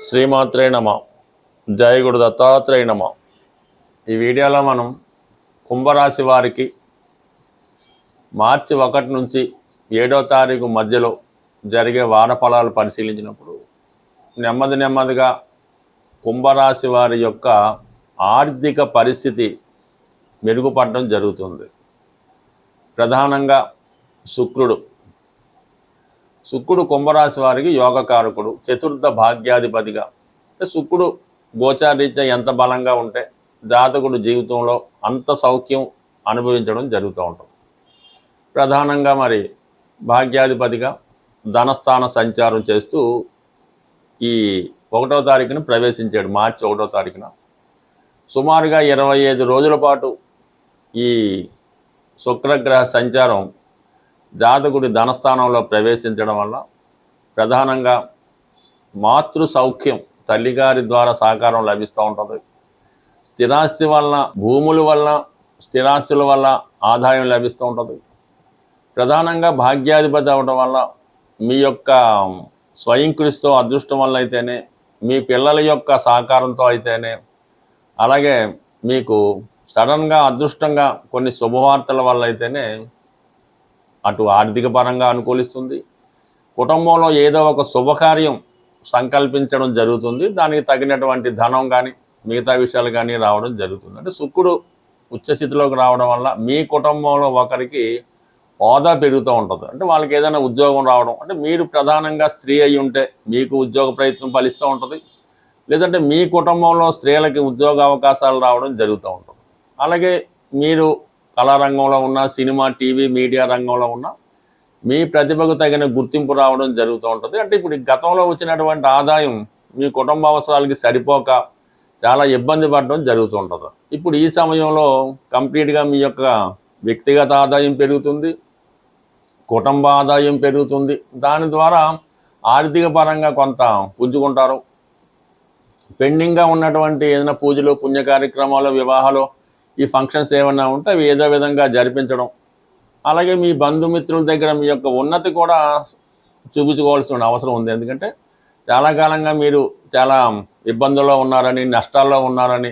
శ్రీమాత్రే నమ. జయ గురు దత్తాత్రేయ నమ. ఈ వీడియోలో మనం కుంభరాశి వారికి మార్చి 1 నుంచి 7వ తారీఖు మధ్యలో జరిగే వార ఫలాలు పరిశీలించినప్పుడు నెమ్మదిగా కుంభరాశి వారి యొక్క ఆర్థిక పరిస్థితి మెరుగుపడడం జరుగుతుంది. ప్రధానంగా శుక్రుడు కుంభరాశి వారికి యోగకారకుడు, చతుర్థ భాగ్యాధిపతిగా. శుక్రుడు గోచారీత్యా ఎంత బలంగా ఉంటే జాతకుడు జీవితంలో అంత సౌఖ్యం అనుభవించడం జరుగుతూ ఉంటుంది. ప్రధానంగా మరి భాగ్యాధిపతిగా ధనస్థాన సంచారం చేస్తూ ఈ 1వ తారీఖున ప్రవేశించాడు. మార్చి 1వ తారీఖున సుమారుగా 25 రోజుల పాటు ఈ శుక్రగ్రహ సంచారం జాతకుడి ధనస్థానంలో ప్రవేశించడం వల్ల ప్రధానంగా మాతృ సౌఖ్యం, తల్లిగారి ద్వారా సహకారం లభిస్తూ ఉంటుంది. స్థిరాస్తి వల్ల, భూముల వల్ల, స్థిరాస్తుల వల్ల ఆదాయం లభిస్తూ ఉంటుంది. ప్రధానంగా భాగ్యాధిపతి అవ్వడం వల్ల మీ యొక్క స్వయం కృషితో, అదృష్టం వల్ల అయితేనే, మీ పిల్లల యొక్క సహకారంతో అయితేనే, అలాగే మీకు సడన్గా అదృష్టంగా కొన్ని శుభవార్తల వల్ల అయితేనే అటు ఆర్థిక పరంగా అనుకూలిస్తుంది. కుటుంబంలో ఏదో ఒక శుభకార్యం సంకల్పించడం జరుగుతుంది. దానికి తగినటువంటి ధనం కానీ మిగతా విషయాలు కానీ రావడం జరుగుతుంది. అంటే శుక్రుడు ఉచ్చస్థితిలోకి రావడం వల్ల మీ కుటుంబంలో ఒకరికి హోదా పెరుగుతూ ఉంటుంది. అంటే వాళ్ళకి ఏదైనా ఉద్యోగం రావడం, అంటే మీరు ప్రధానంగా స్త్రీ అయి ఉంటే మీకు ఉద్యోగ ప్రయత్నం ఫలిస్తూ ఉంటుంది. లేదంటే మీ కుటుంబంలో స్త్రీలకి ఉద్యోగ అవకాశాలు రావడం జరుగుతూ ఉంటుంది. అలాగే మీరు కళారంగంలో ఉన్న, సినిమా, టీవీ, మీడియా రంగంలో ఉన్న మీ ప్రతిభకు తగిన గుర్తింపు రావడం జరుగుతూ ఉంటుంది. అంటే ఇప్పుడు గతంలో వచ్చినటువంటి ఆదాయం మీ కుటుంబ అవసరాలకి సరిపోక చాలా ఇబ్బంది పడడం జరుగుతూ ఉంటుంది. ఇప్పుడు ఈ సమయంలో కంప్లీట్గా మీ యొక్క వ్యక్తిగత ఆదాయం పెరుగుతుంది, కుటుంబ ఆదాయం పెరుగుతుంది. దాని ద్వారా ఆర్థిక పరంగా కొంత పుంజుకుంటారు. పెండింగ్గా ఉన్నటువంటి ఏదైనా పూజలు, పుణ్య కార్యక్రమాలు, వివాహాలు, ఈ ఫంక్షన్స్ ఏమన్నా ఉంటే అవి ఏదో విధంగా జరిపించడం, అలాగే మీ బంధుమిత్రుల దగ్గర మీ యొక్క ఉన్నతి కూడా చూపించుకోవాల్సిన అవసరం ఉంది. ఎందుకంటే చాలా కాలంగా మీరు చాలా ఇబ్బందుల్లో ఉన్నారని, నష్టాల్లో ఉన్నారని,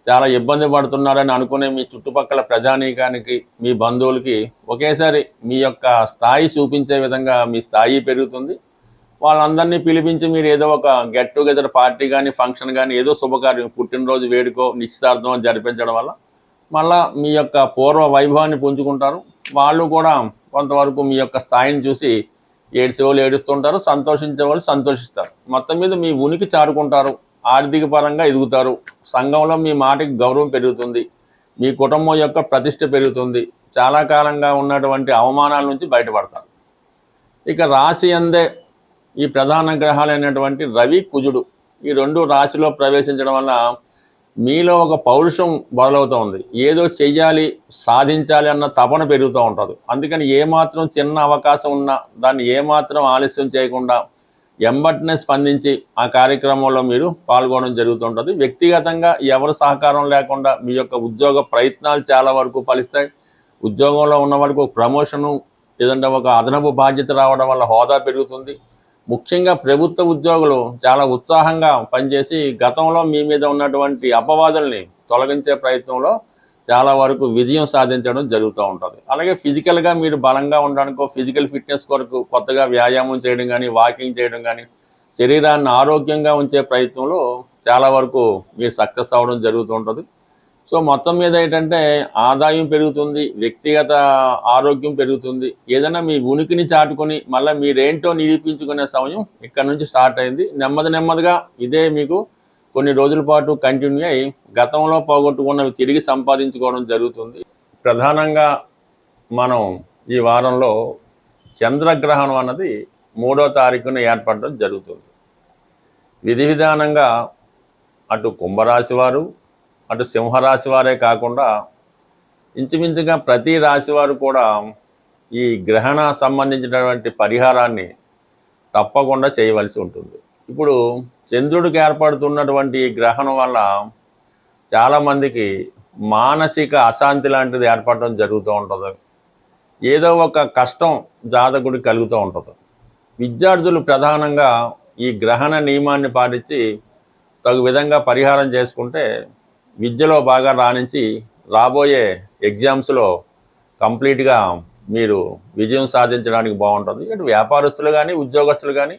చాలా ఇబ్బంది పడుతున్నారని అనుకునే మీ చుట్టుపక్కల ప్రజానీకానికి, మీ బంధువులకి ఒకేసారి మీ యొక్క స్థాయి చూపించే విధంగా మీ స్థాయి పెరుగుతుంది. వాళ్ళందరినీ పిలిపించి మీరు ఏదో ఒక గెట్ టుగెదర్ పార్టీ కానీ, ఫంక్షన్ కానీ, ఏదో శుభకార్యం, పుట్టినరోజు వేడుకో, నిశ్చితార్థం జరిపించడం వల్ల మళ్ళా మీ యొక్క పూర్వ వైభవాన్ని పుంజుకుంటారు. వాళ్ళు కూడా కొంతవరకు మీ యొక్క స్థాయిని చూసి ఏడ్చేవాళ్ళు ఏడుస్తుంటారు, సంతోషించే వాళ్ళు సంతోషిస్తారు. మొత్తం మీద మీ ఉనికి చారుకుంటారు, ఆర్థిక పరంగా ఎదుగుతారు. సంఘంలో మీ మాటకి గౌరవం పెరుగుతుంది, మీ కుటుంబం యొక్క ప్రతిష్ట పెరుగుతుంది. చాలా కాలంగా ఉన్నటువంటి అవమానాల నుంచి బయటపడతారు. ఇక రాశి అందే ఈ ప్రధాన గ్రహాలైనటువంటి రవి, కుజుడు ఈ 2 రాశిలో ప్రవేశించడం వల్ల మీలో ఒక పౌరుషం మొదలవుతూ ఉంది. ఏదో చెయ్యాలి, సాధించాలి అన్న తపన పెరుగుతూ ఉంటుంది. అందుకని ఏమాత్రం చిన్న అవకాశం ఉన్నా దాన్ని ఏమాత్రం ఆలస్యం చేయకుండా ఎంబటినే స్పందించి ఆ కార్యక్రమంలో మీరు పాల్గొనడం జరుగుతుంటుంది. వ్యక్తిగతంగా ఎవరు సహకారం లేకుండా మీ యొక్క ఉద్యోగ ప్రయత్నాలు చాలా వరకు ఫలిస్తాయి. ఉద్యోగంలో ఉన్న వరకు ప్రమోషను, లేదంటే ఒక అదనపు బాధ్యత రావడం వల్ల హోదా పెరుగుతుంది. ముఖ్యంగా ప్రభుత్వ ఉద్యోగులు చాలా ఉత్సాహంగా పనిచేసి గతంలో మీ మీద ఉన్నటువంటి అపవాదుల్ని తొలగించే ప్రయత్నంలో చాలా వరకు విజయం సాధించడం జరుగుతూ ఉంటుంది. అలాగే ఫిజికల్గా మీరు బలంగా ఉండడానికో, ఫిజికల్ ఫిట్నెస్ కొరకు కొత్తగా వ్యాయామం చేయడం కానీ, వాకింగ్ చేయడం కానీ, శరీరాన్ని ఆరోగ్యంగా ఉంచే ప్రయత్నంలో చాలా వరకు మీరు సక్సెస్ అవ్వడం జరుగుతూ ఉంటుంది. సో మొత్తం మీద ఏంటంటే ఆదాయం పెరుగుతుంది, వ్యక్తిగత ఆరోగ్యం పెరుగుతుంది. ఏదైనా మీ ఉనికిని చాటుకొని మళ్ళీ మీరేంటో నిరూపించుకునే సమయం ఇక్కడ నుంచి స్టార్ట్ అయింది. నెమ్మదిగా ఇదే మీకు కొన్ని రోజుల పాటు కంటిన్యూ అయ్యి గతంలో పోగొట్టుకున్నవి తిరిగి సంపాదించుకోవడం జరుగుతుంది. ప్రధానంగా మనం ఈ వారంలో చంద్రగ్రహణం అన్నది 3వ తారీఖున ఏర్పడడం జరుగుతుంది. విధి విధానంగా అటు కుంభరాశి వారు, అటు సింహరాశి వారే కాకుండా ఇంచుమించుగా ప్రతి రాశి వారు కూడా ఈ గ్రహణ సంబంధించినటువంటి పరిహారాన్ని తప్పకుండా చేయవలసి ఉంటుంది. ఇప్పుడు చంద్రుడికి ఏర్పడుతున్నటువంటి ఈ గ్రహణం వల్ల చాలామందికి మానసిక అశాంతి లాంటిది ఏర్పడడం జరుగుతూ ఉంటుంది. ఏదో ఒక కష్టం జాతకుడికి కలుగుతూ ఉంటుంది. విద్యార్థులు ప్రధానంగా ఈ గ్రహణ నియమాన్ని పాటించి తగు విధంగా పరిహారం చేసుకుంటే విద్యలో బాగా రాణించి రాబోయే ఎగ్జామ్స్లో కంప్లీట్గా మీరు విజయం సాధించడానికి బాగుంటుంది. ఇటు వ్యాపారస్తులు కానీ ఉద్యోగస్తులు కానీ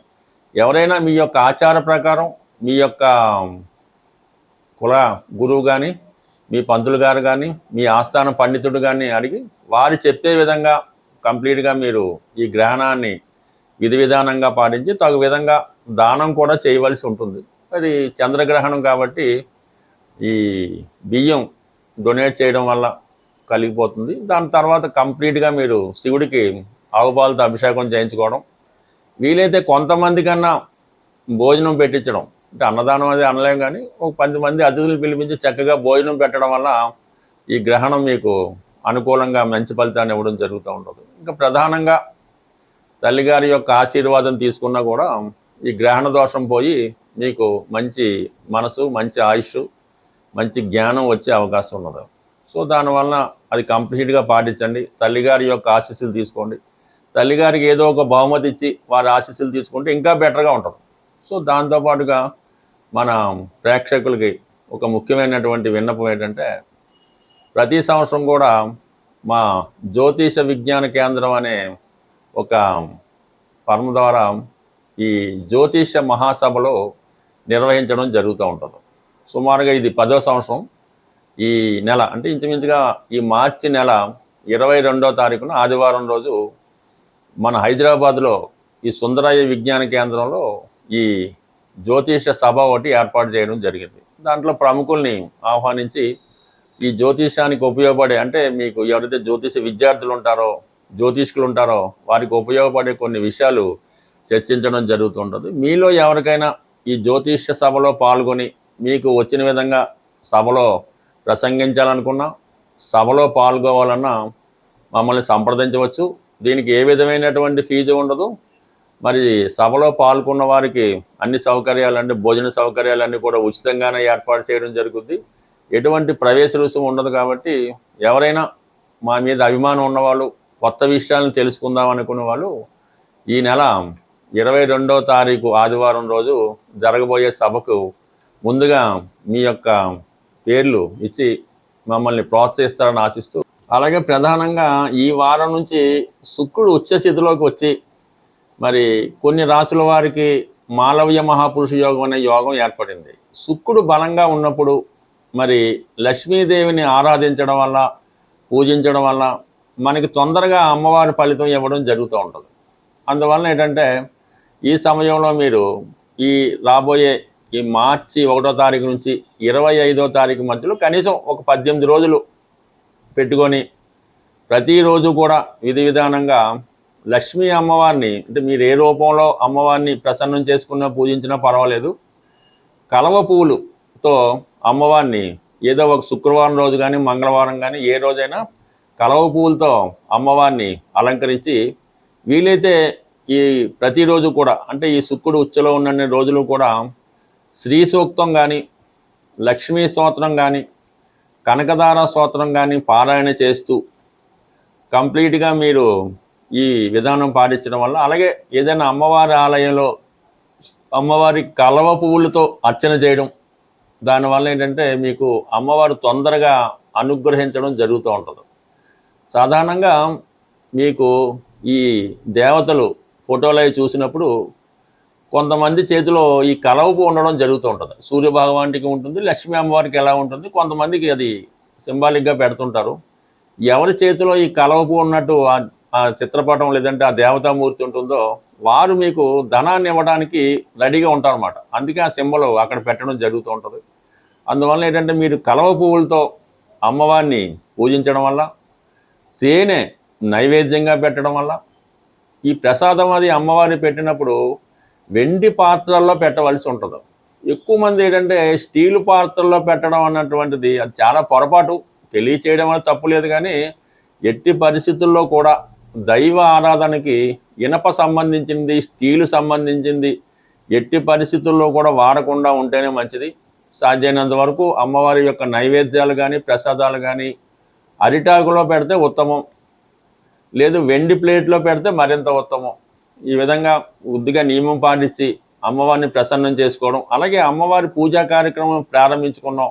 ఎవరైనా మీ యొక్క ఆచార ప్రకారం మీ యొక్క కుల గురువు కానీ మీ పంతులు గారు కానీ మీ ఆస్థాన పండితుడు కానీ అడిగి వారు చెప్పే విధంగా కంప్లీట్గా మీరు ఈ గ్రహణాన్ని విధి విధానంగా పాటించి తగు విధంగా దానం కూడా చేయవలసి ఉంటుంది. మరి చంద్రగ్రహణం కాబట్టి ఈ బియ్యం డొనేట్ చేయడం వల్ల కలిగిపోతుంది. దాని తర్వాత కంప్లీట్గా మీరు శివుడికి ఆవుపాలతో అభిషేకం చేయించుకోవడం, వీలైతే కొంతమంది కన్నా భోజనం పెట్టించడం, అంటే అన్నదానం అది అనలేం కానీ ఒక 10 మంది అతిథులు పిలిపించి చక్కగా భోజనం పెట్టడం వల్ల ఈ గ్రహణం మీకు అనుకూలంగా మంచి ఫలితాన్ని ఇవ్వడం జరుగుతూ ఉంటుంది. ఇంకా ప్రధానంగా తల్లిగారి యొక్క ఆశీర్వాదం తీసుకున్నా కూడా ఈ గ్రహణ దోషం పోయి మీకు మంచి మనసు, మంచి ఆయుష్, మంచి జ్ఞానం వచ్చే అవకాశం ఉన్నది. సో దానివల్ల అది కంప్లీట్గా పాటించండి. తల్లిగారి యొక్క ఆశీస్సులు తీసుకోండి. తల్లిగారికి ఏదో ఒక బహుమతి ఇచ్చి వారి ఆశీస్సులు తీసుకుంటే ఇంకా బెటర్గా ఉంటుంది. సో దాంతోపాటుగా మన ప్రేక్షకులకి ఒక ముఖ్యమైనటువంటి విన్నపం ఏంటంటే, ప్రతి సంవత్సరం కూడా మా జ్యోతిష విజ్ఞాన కేంద్రం అనే ఒక ఫర్మ్ ద్వారా ఈ జ్యోతిష మహాసభలో నిర్వహించడం జరుగుతూ ఉంటుంది. సుమారుగా ఇది 10వ సంవత్సరం. ఈ నెల అంటే ఇంచుమించుగా ఈ మార్చి నెల 22వ తారీఖున ఆదివారం రోజు మన హైదరాబాద్లో ఈ సుందరయ్య విజ్ఞాన కేంద్రంలో ఈ జ్యోతిష సభ ఒకటి ఏర్పాటు చేయడం జరిగింది. దాంట్లో ప్రముఖుల్ని ఆహ్వానించి ఈ జ్యోతిషానికి ఉపయోగపడే, అంటే మీకు ఎవరైతే జ్యోతిష విద్యార్థులు ఉంటారో, జ్యోతిష్కులు ఉంటారో వారికి ఉపయోగపడే కొన్ని విషయాలు చర్చించడం జరుగుతుంటుంది. మీలో ఎవరికైనా ఈ జ్యోతిష సభలో పాల్గొని మీకు వచ్చిన విధంగా సభలో ప్రసంగించాలనుకున్నా, సభలో పాల్గొవాలన్నా మమ్మల్ని సంప్రదించవచ్చు. దీనికి ఏ విధమైనటువంటి ఫీజు ఉండదు. మరి సభలో పాల్గొన్న వారికి అన్ని సౌకర్యాలు, అంటే భోజన సౌకర్యాలన్నీ కూడా ఉచితంగానే ఏర్పాటు చేయడం జరుగుతుంది. ఎటువంటి ప్రవేశ రుసుము ఉండదు. కాబట్టి ఎవరైనా మా మీద అభిమానం ఉన్నవాళ్ళు, కొత్త విషయాలను తెలుసుకుందాం అనుకున్న వాళ్ళు ఈ నెల 22వ తారీఖు ఆదివారం రోజు జరగబోయే సభకు ముందుగా మీ యొక్క పేర్లు ఇచ్చి మమ్మల్ని ప్రోత్సహిస్తారని ఆశిస్తూ, అలాగే ప్రధానంగా ఈ వారం నుంచి శుక్రుడు ఉచ్చస్థితిలోకి వచ్చి మరి కొన్ని రాసుల వారికి మాలవ్య మహాపురుష యోగం అనే యోగం ఏర్పడింది. శుక్రుడు బలంగా ఉన్నప్పుడు మరి లక్ష్మీదేవిని ఆరాధించడం వల్ల, పూజించడం వల్ల మనకి తొందరగా అమ్మవారి ఫలితం ఇవ్వడం జరుగుతూ ఉంటుంది. అందువల్ల ఏంటంటే ఈ సమయంలో మీరు ఈ రాబోయే ఈ మార్చి 1వ తారీఖు నుంచి 25వ తారీఖు మధ్యలో కనీసం ఒక 18 రోజులు పెట్టుకొని ప్రతిరోజు కూడా విధి విధానంగా లక్ష్మీ అమ్మవారిని, అంటే మీరు ఏ రూపంలో అమ్మవారిని ప్రసన్నం చేసుకున్నా పూజించినా పర్వాలేదు, కలవ పువ్వులతో అమ్మవారిని ఏదో ఒక శుక్రవారం రోజు కానీ మంగళవారం కానీ ఏ రోజైనా కలవ పువ్వులతో అమ్మవారిని అలంకరించి, వీలైతే ఈ ప్రతిరోజు కూడా, అంటే ఈ శుక్రుడు ఉచ్చలో ఉన్న రోజులు కూడా శ్రీ సూక్తం కానీ, లక్ష్మీ స్తోత్రం కానీ, కనకదార స్తోత్రం కానీ పారాయణ చేస్తూ కంప్లీట్గా మీరు ఈ విధానం పాటించడం వల్ల, అలాగే ఏదైనా అమ్మవారి ఆలయంలో అమ్మవారి కలవ పువ్వులతో అర్చన చేయడం, దానివల్ల ఏంటంటే మీకు అమ్మవారు తొందరగా అనుగ్రహించడం జరుగుతూ ఉంటుంది. సాధారణంగా మీకు ఈ దేవతలు ఫోటోలు అవి చూసినప్పుడు కొంతమంది చేతిలో ఈ కలవ పువ్వు ఉండడం జరుగుతూ ఉంటుంది. సూర్య భగవానికి ఉంటుంది, లక్ష్మీ అమ్మవారికి ఎలా ఉంటుంది, కొంతమందికి అది సింబాలిక్గా పెడుతుంటారు. ఎవరి చేతిలో ఈ కలవ పువ్వు ఉన్నట్టు ఆ చిత్రపటం లేదంటే ఆ దేవతామూర్తి ఉంటుందో వారు మీకు ధనాన్ని ఇవ్వడానికి రెడీగా ఉంటారన్నమాట. అందుకే ఆ సింబల్ అక్కడ పెట్టడం జరుగుతూ ఉంటుంది. అందువల్ల ఏంటంటే మీరు కలవ పువ్వులతో అమ్మవారిని పూజించడం వల్ల, తేనె నైవేద్యంగా పెట్టడం వల్ల, ఈ ప్రసాదం అది అమ్మవారి పెట్టినప్పుడు వెండి పాత్రల్లో పెట్టవలసి ఉంటుంది. ఎక్కువ మంది ఏంటంటే స్టీలు పాత్రల్లో పెట్టడం అన్నటువంటిది అది చాలా పొరపాటు. తెలియచేయడం వల్ల తప్పు లేదు, కానీ ఎట్టి పరిస్థితుల్లో కూడా దైవ ఆరాధనకి ఇనప సంబంధించింది, స్టీలు సంబంధించింది ఎట్టి పరిస్థితుల్లో కూడా వాడకుండా ఉంటేనే మంచిది. సాధ్యమైనంత వరకు అమ్మవారి యొక్క నైవేద్యాలు కానీ ప్రసాదాలు కానీ అరిటాకులో పెడితే ఉత్తమం, లేదు వెండి ప్లేట్లో పెడితే మరింత ఉత్తమం. ఈ విధంగా బుద్ధిగా నియమం పాటించి అమ్మవారిని ప్రసన్నం చేసుకోవడం. అలాగే అమ్మవారి పూజా కార్యక్రమం ప్రారంభించుకున్నాం,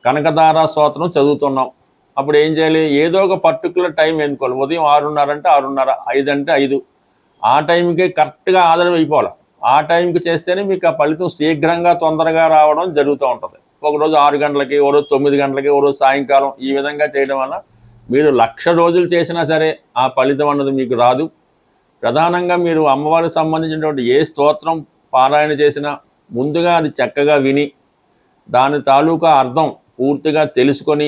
కనకదార స్తోత్రం చదువుతున్నాం. అప్పుడు ఏం చేయాలి? ఏదో ఒక పర్టికులర్ టైం ఎన్నుకోవాలి. ఉదయం 6:30 అంటే 6:30, 5 అంటే 5, ఆ టైంకి కరెక్ట్గా ఆదరణ అయిపోవాలి. ఆ టైంకి చేస్తేనే మీకు ఆ ఫలితం శీఘ్రంగా తొందరగా రావడం జరుగుతూ ఉంటుంది. ఒకరోజు 6 గంటలకి, ఓ రోజు 9 గంటలకి, ఓ రోజు సాయంకాలం, ఈ విధంగా చేయడం వల్ల మీరు 1,00,000 రోజులు చేసినా సరే ఆ ఫలితం అన్నది మీకు రాదు. ప్రధానంగా మీరు అమ్మవారికి సంబంధించినటువంటి ఏ స్తోత్రం పారాయణ చేసినా ముందుగా అది చక్కగా విని దాని తాలూకా అర్థం పూర్తిగా తెలుసుకొని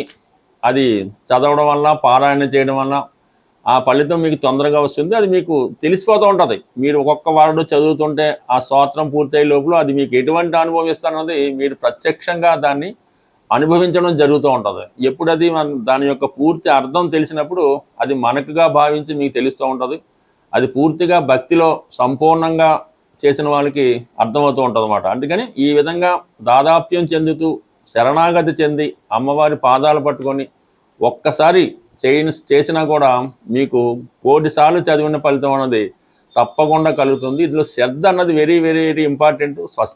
అది చదవడం వల్ల, పారాయణ చేయడం వల్ల ఆ ఫలితం మీకు తొందరగా వస్తుంది. అది మీకు తెలిసిపోతూ ఉంటుంది. మీరు ఒక్కొక్క వాడు చదువుతుంటే ఆ స్తోత్రం పూర్తయ్యే లోపల అది మీకు ఎటువంటి అనుభవం ఇస్తారన్నది మీరు ప్రత్యక్షంగా దాన్ని అనుభవించడం జరుగుతూ ఉంటుంది. ఎప్పుడది దాని యొక్క పూర్తి అర్థం తెలిసినప్పుడు అది మనకుగా భావించి మీకు తెలుస్తూ ఉంటుంది. అది పూర్తిగా భక్తిలో సంపూర్ణంగా చేసిన వాళ్ళకి అర్థమవుతూ ఉంటుంది అన్నమాట. అందుకని ఈ విధంగా దాదాప్యం చెందుతూ శరణాగతి చెంది అమ్మవారి పాదాలు పట్టుకొని ఒక్కసారి చేసినా కూడా మీకు 1,000 సార్లు చదివిన ఫలితం అన్నది తప్పకుండా కలుగుతుంది. ఇందులో శ్రద్ధ అన్నది వెరీ వెరీ వెరీ ఇంపార్టెంట్. స్వస్తి.